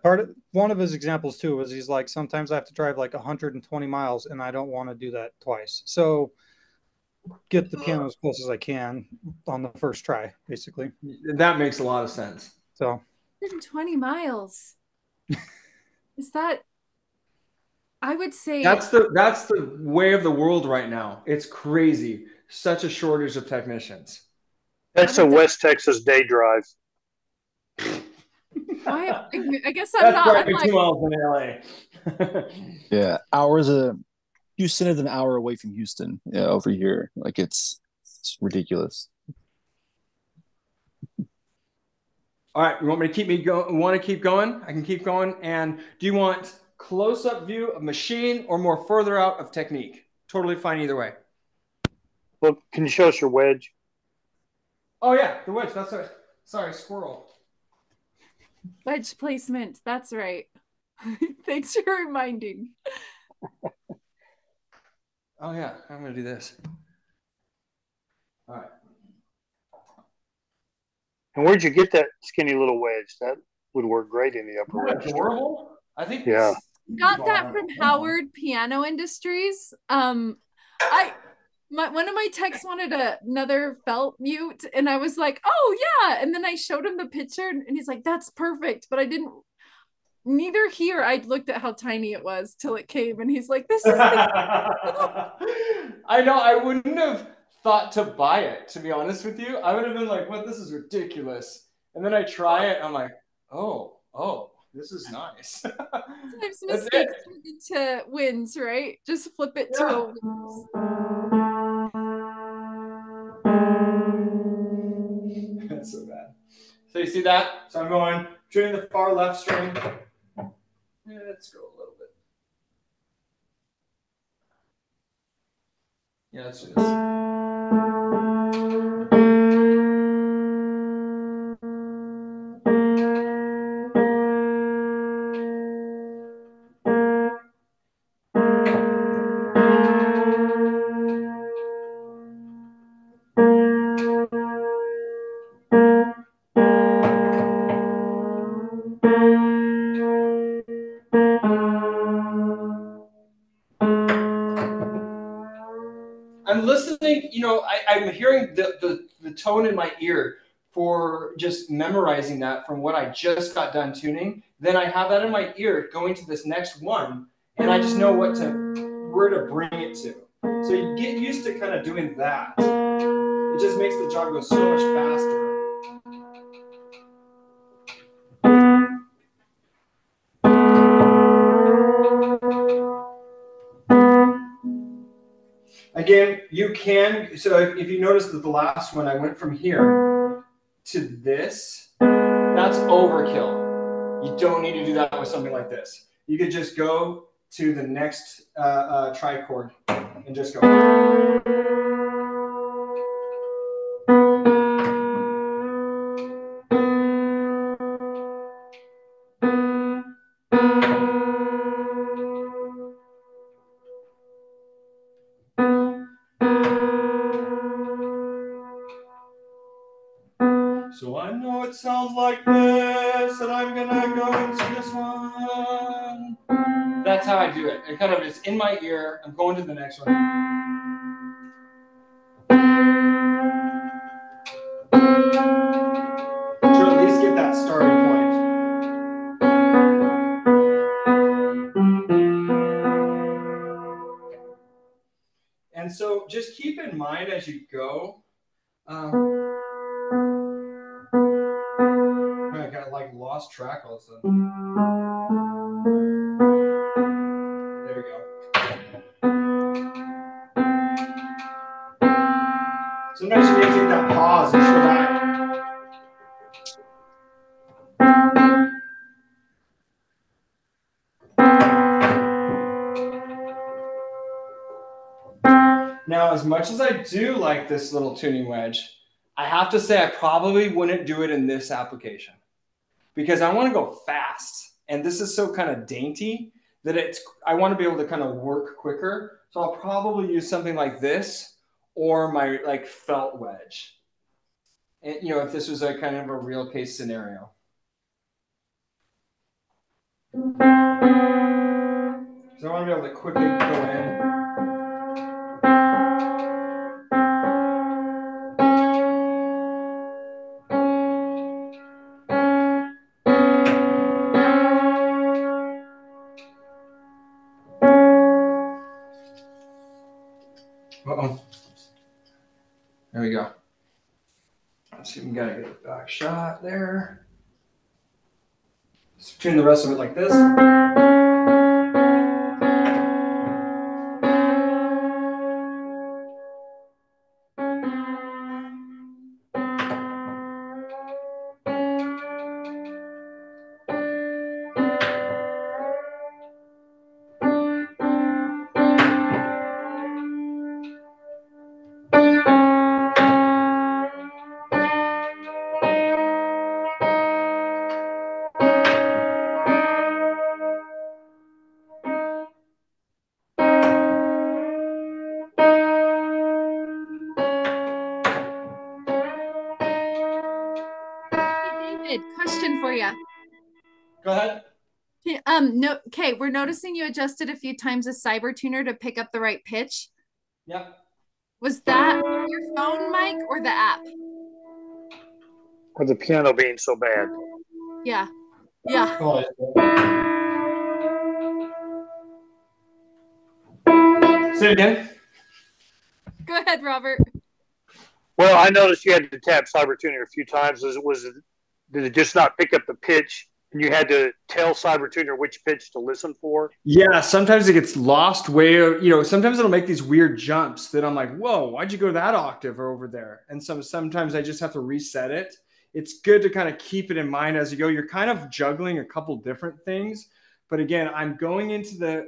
one of his examples too was he's like, sometimes I have to drive like 120 miles, and I don't want to do that twice. So get the piano as close as I can on the first try, basically. That makes a lot of sense. So 120 miles. Is that? I would say that's the way of the world right now. It's crazy. Such a shortage of technicians. That's a West Texas day drive. I guess I'm not. I'm 2 miles in LA. Yeah, Houston is an hour away from Houston. Yeah, over here, like it's ridiculous. All right, you want me to keep going? I can keep going. And do you want close-up view of machine or more further out of technique? Totally fine either way. Well, can you show us your wedge? Oh yeah, the wedge. That's right. Sorry, squirrel. Wedge placement. That's right. Thanks for reminding. Oh yeah, I'm gonna do this. All right. And where'd you get that skinny little wedge? That would work great in the upper register. Adorable. I think. Yeah. Got that from Howard Piano Industries. One of my techs wanted another felt mute, and I was like, oh yeah. And then I showed him the picture, and he's like, that's perfect. But I didn't. Neither here. I looked at how tiny it was till it came, and he's like, "This is." I know. I wouldn't have thought to buy it, to be honest with you. I would have been like, "What? This is ridiculous." And then I try it. I'm like, "Oh, this is nice." Sometimes That's mistakes it. turn into wins, right? Just flip it to a win. That's so bad. So you see that? So I'm going tuning the far left string. Let's go a little bit. Yeah, let's do this. I'm listening, I'm hearing the tone in my ear for just memorizing that from what I just got done tuning. Then I have that in my ear going to this next one, and I just know where to bring it to. So you get used to kind of doing that. It just makes the job go so much faster. Again, you can, so if you notice that the last one, I went from here to this, that's overkill. You don't need to do that with something like this. You could just go to the next trichord and just go. So I know it sounds like this, and I'm gonna go into this one. That's how I do it. It kind of is in my ear. I'm going to the next one. To at least get that starting point. And so just keep in mind as you go. I got lost track all of a sudden. There we go. Sometimes you need to take that pause and go back. Now, as much as I do like this little tuning wedge, I have to say I probably wouldn't do it in this application because I want to go fast. And this is so kind of dainty that I want to be able to kind of work quicker. So I'll probably use something like this or my felt wedge. And, if this was a kind of a real case scenario. So I want to be able to quickly go in. Uh-oh. There we go. Let's see if we got to get a back shot there. Let's tune the rest of it like this. Question for you. Go ahead. No, okay, we're noticing you adjusted a few times a cyber tuner to pick up the right pitch. Yep. Was that your phone mic or the app? Or the piano being so bad. Yeah. Yeah. Say it again. Go ahead, Robert. Well, I noticed you had to tap Cyber Tuner a few times. Did it just not pick up the pitch, and you had to tell Cyber Tuner which pitch to listen for? Yeah, sometimes it gets lost sometimes it'll make these weird jumps that I'm like, whoa, why'd you go that octave over there? And sometimes I just have to reset it. It's good to kind of keep it in mind as you go. You're kind of juggling a couple different things. But again, I'm going into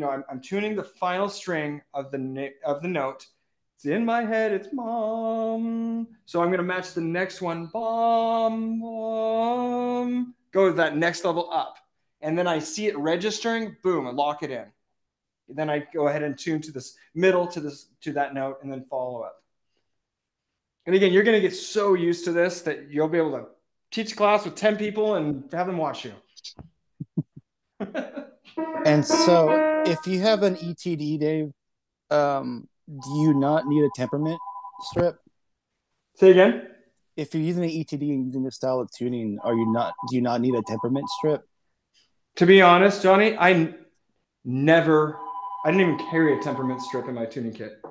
I'm tuning the final string of the note. It's in my head. It's mom. So I'm going to match the next one. Bom, bom. Go to that next level up. And then I see it registering. Boom, I lock it in. Then I go ahead and tune to this middle to that note and then follow up. And again, you're going to get so used to this that you'll be able to teach a class with 10 people and have them watch you. And so if you have an ETD, Dave, do you not need a temperament strip? Say again? If you're using an ETD and using this style of tuning, do you not need a temperament strip? To be honest, Johnny, I didn't even carry a temperament strip in my tuning kit.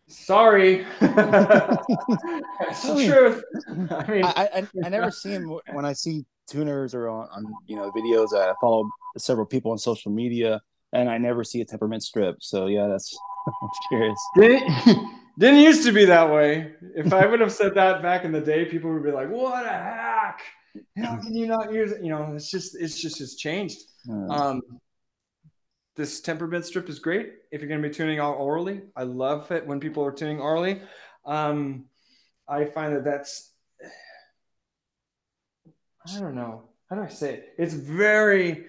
Sorry. That's the truth. I mean, I never see them when I see tuners or on videos. I follow several people on social media, and I never see a temperament strip. So yeah, that's I'm curious. Didn't used to be that way. If I would have said that back in the day, people would be like, "What a hack! How can you not use it?" It's changed. This temperament strip is great if you're going to be tuning all orally. I love it when people are tuning orally. I find that's, I don't know, how do I say it? It's very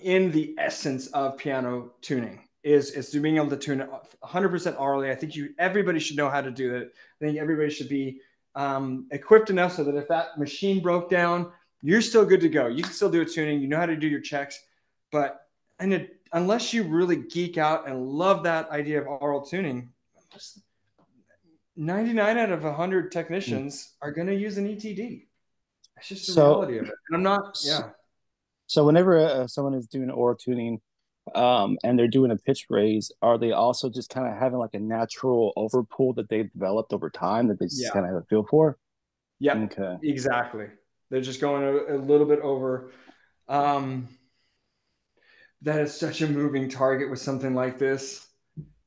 in the essence of piano tuning is to being able to tune it 100% orally. I think everybody should know how to do it. I think everybody should be equipped enough so that if that machine broke down, you're still good to go. You can still do a tuning. You know how to do your checks, but unless you really geek out and love that idea of oral tuning, 99 out of 100 technicians are going to use an ETD. That's just the reality of it. And I'm not, yeah. So whenever someone is doing oral tuning and they're doing a pitch raise, are they also just kind of having like a natural overpull that they've developed over time that they just kind of have a feel for? Yeah, okay. Exactly. They're just going a little bit over. That is such a moving target with something like this.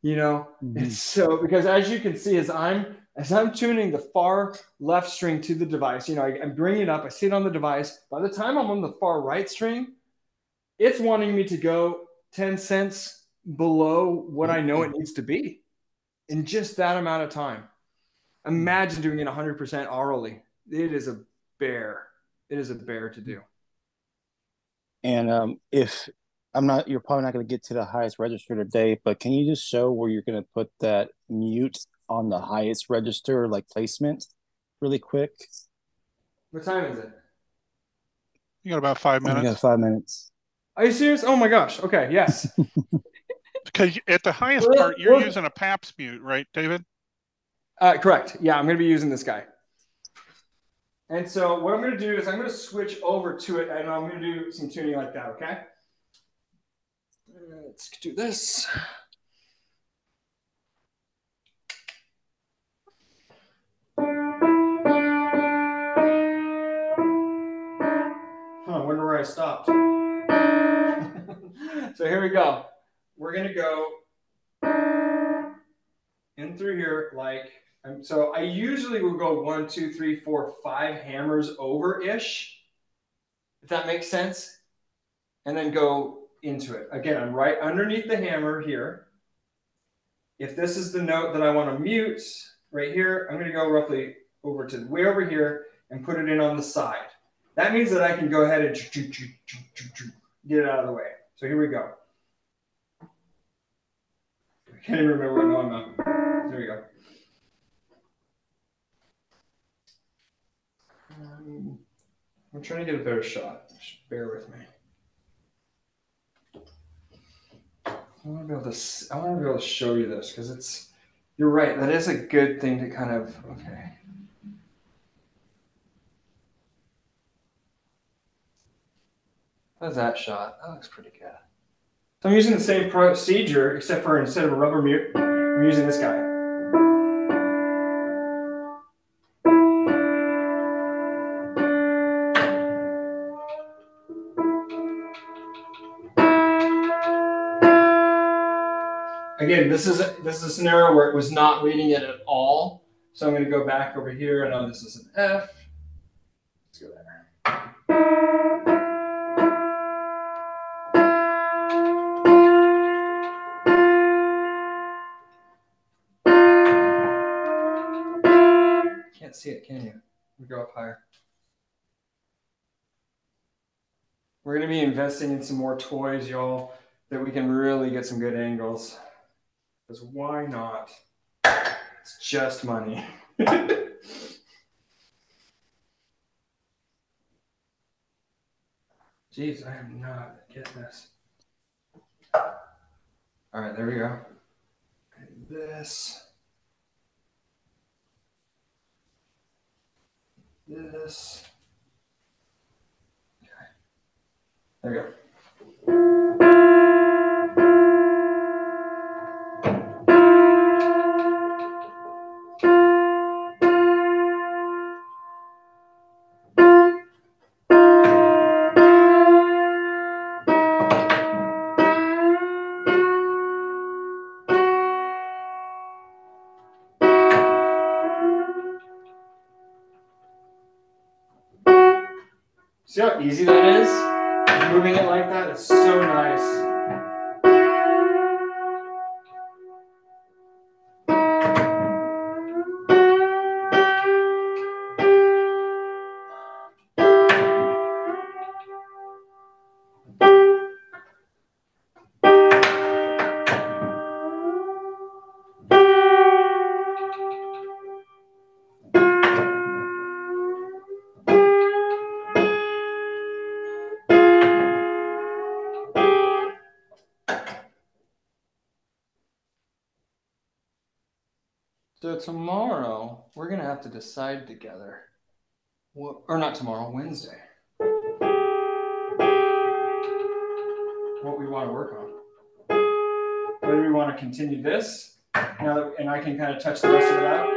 It's so, because as you can see, as I'm tuning the far left string to the device, I bring it up, I sit on the device. By the time I'm on the far right string, it's wanting me to go 10 cents below what I know it needs to be in just that amount of time. Imagine doing it 100% orally. It is a bear. It is a bear to do. And if you're probably not going to get to the highest register today, but can you just show where you're going to put that mute on the highest register, like placement, really quick? What time is it? You got about 5 minutes. I got 5 minutes. Are you serious? Oh my gosh. Okay. Yes. Because at the highest part, you're using a PAPS mute, right, David? Correct. Yeah, I'm going to be using this guy. And so what I'm going to do is I'm going to switch over to it, and I'm going to do some tuning like that, okay? Let's do this. I wonder where I stopped. So here we go. We're going to go in through here so I usually will go 1, 2, 3, 4, 5 hammers over-ish, if that makes sense, and then go into it. Again, I'm right underneath the hammer here. If this is the note that I want to mute right here, I'm going to go roughly way over here and put it in on the side. That means that I can go ahead and get it out of the way. So here we go. I can't even remember what note I'm on. There we go. I'm trying to get a better shot. Just bear with me. I want to be able to show you this because you're right. That is a good thing to kind of, okay. How's that shot? That looks pretty good. So I'm using the same procedure, except for instead of a rubber mute, I'm using this guy. Again, this is a scenario where it was not reading it at all. So I'm going to go back over here. I know this is an F. Let's go there. Can't see it, can you? We go up higher. We're going to be investing in some more toys, y'all, that we can really get some good angles. Because why not? It's just money. Jeez, I am not getting this. All right, there we go. And this. This. Okay. There we go. See how easy that is? Just moving it like that, it's so nice. So tomorrow, we're going to have to decide together. Or not tomorrow, Wednesday. What we want to work on. Whether we want to continue this, now that, and I can kind of touch the rest of it out.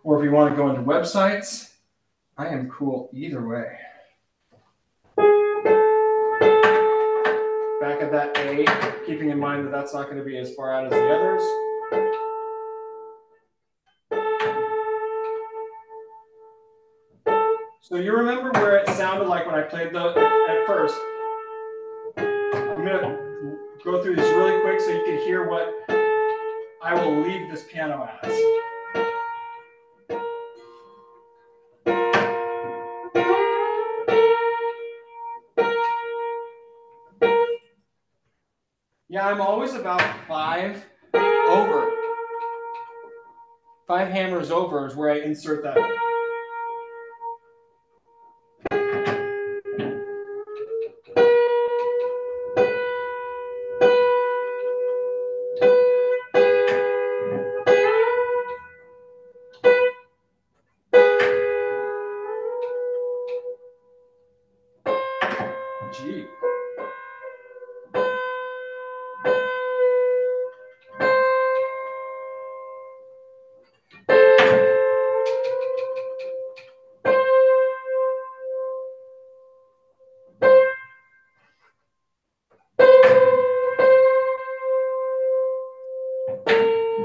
Or if we want to go into websites, I am cool either way. Back at that A, keeping in mind that that's not going to be as far out as the others. So you remember where it sounded like when I played at first. I'm going to go through this really quick so you can hear what I will leave this piano as. Yeah, I'm always about 5 over. 5 hammers over is where I insert that. G.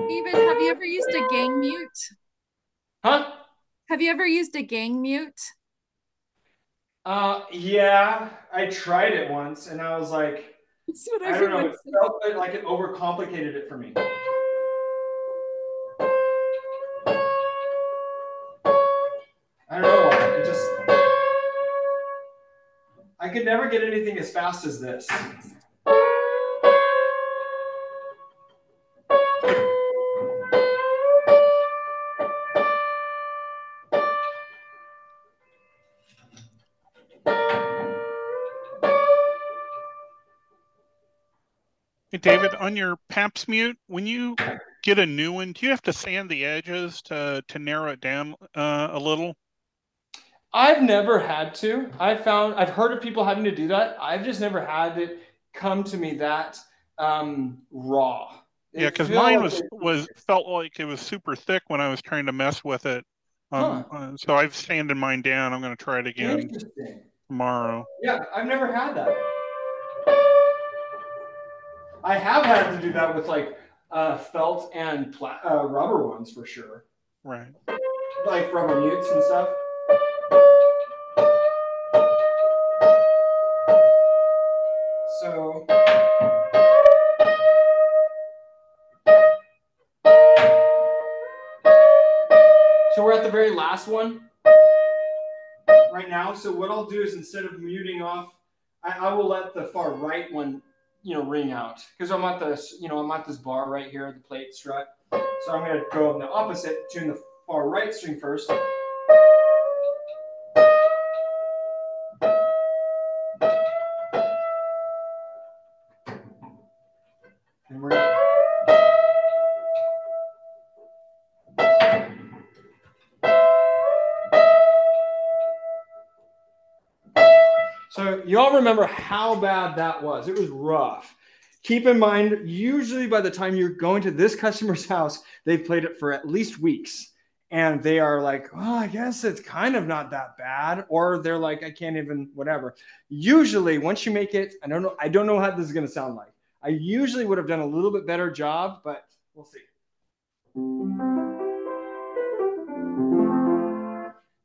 David, have you ever used a gang mute? Huh? Have you ever used a gang mute? Yeah, I tried it once and I was like, That's what I don't know, everyone it says. felt like it overcomplicated it for me. I don't know why, it just, I could never get anything as fast as this. Hey, David, on your PAPS mute, when you get a new one, do you have to sand the edges to narrow it down a little? I've never had to. I've heard of people having to do that. I've just never had it come to me that raw. Yeah, because mine felt like it was super thick when I was trying to mess with it. So I've sanded mine down. I'm going to try it again tomorrow. Yeah, I've never had that. I have had to do that with like felt and rubber ones for sure. Right. Like rubber mutes and stuff. So we're at the very last one right now. So what I'll do is instead of muting off, I will let the far right one, ring out because I'm at this, I'm at this bar right here, the plate strut. So I'm going to go in the opposite, tune the far right string first. And we're going So you all remember how bad that was. It was rough. Keep in mind, usually by the time you're going to this customer's house, they've played it for at least weeks. And they are like, oh, I guess it's kind of not that bad. Or they're like, I can't even, whatever. Usually, once you make it, I don't know how this is going to sound like. I usually would have done a little bit better job, but we'll see.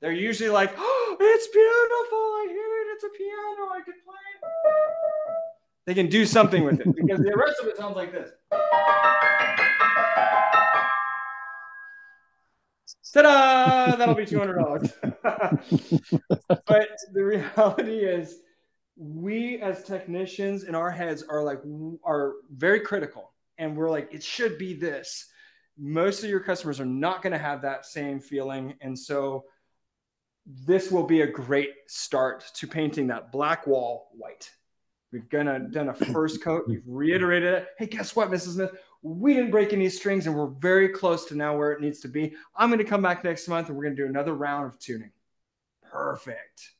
They're usually like, oh, it's beautiful. I hear it. It's a piano. I can play it. They can do something with it because the rest of it sounds like this. Ta-da! That'll be $200. But the reality is we as technicians in our heads are very critical. And we're like, it should be this. Most of your customers are not going to have that same feeling. And so this will be a great start to painting that black wall white. We've done a first coat. We've reiterated it. Hey, guess what, Mrs. Smith? We didn't break any strings, and we're very close to now where it needs to be. I'm going to come back next month, and we're going to do another round of tuning. Perfect.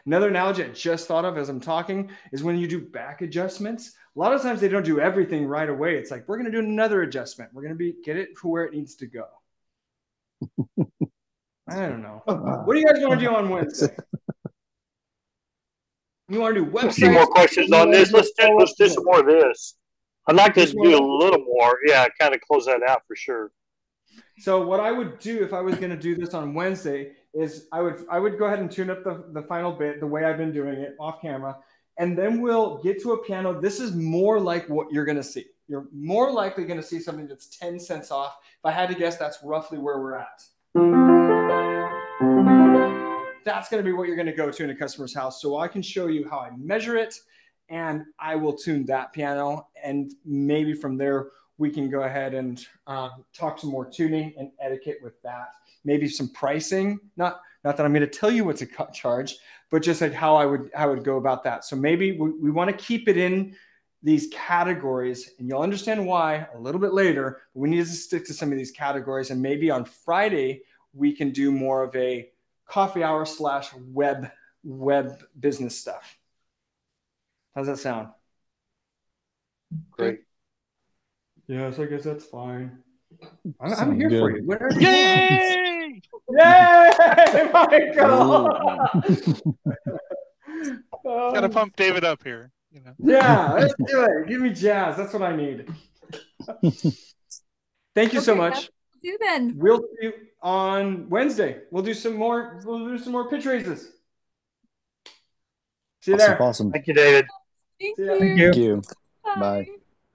Another analogy I just thought of as I'm talking is when you do back adjustments. A lot of times they don't do everything right away. It's like, we're going to do another adjustment. We're going to get it to where it needs to go. I don't know. What do you guys want to do on Wednesday? You want to do websites? A few more questions on this. Let's do some more of this. I'd like to do a little more. Yeah, kind of close that out for sure. So what I would do if I was going to do this on Wednesday is I would go ahead and tune up the final bit the way I've been doing it off camera, and then we'll get to a piano. This is more like what you're going to see. You're more likely going to see something that's 10 cents off. If I had to guess, that's roughly where we're at. That's going to be what you're going to go to in a customer's house. So I can show you how I measure it, and I will tune that piano. And maybe from there, we can go ahead and talk some more tuning and etiquette with that. Maybe some pricing. Not that I'm going to tell you what to charge, but just like how I would go about that. So maybe we want to keep it in these categories, and you'll understand why a little bit later. But we need to stick to some of these categories, and maybe on Friday we can do more of a coffee hour / web business stuff. How's that sound? Great. Yes, I guess that's fine. I'm here for you. Whatever Yay! Yay, Michael! Gotta pump David up here. Yeah, let's do it. Give me jazz. That's what I need. Thank you so much. We'll see you on Wednesday. We'll do some more pitch raises. See you there. Awesome. Thank you, David. Thank you. Bye.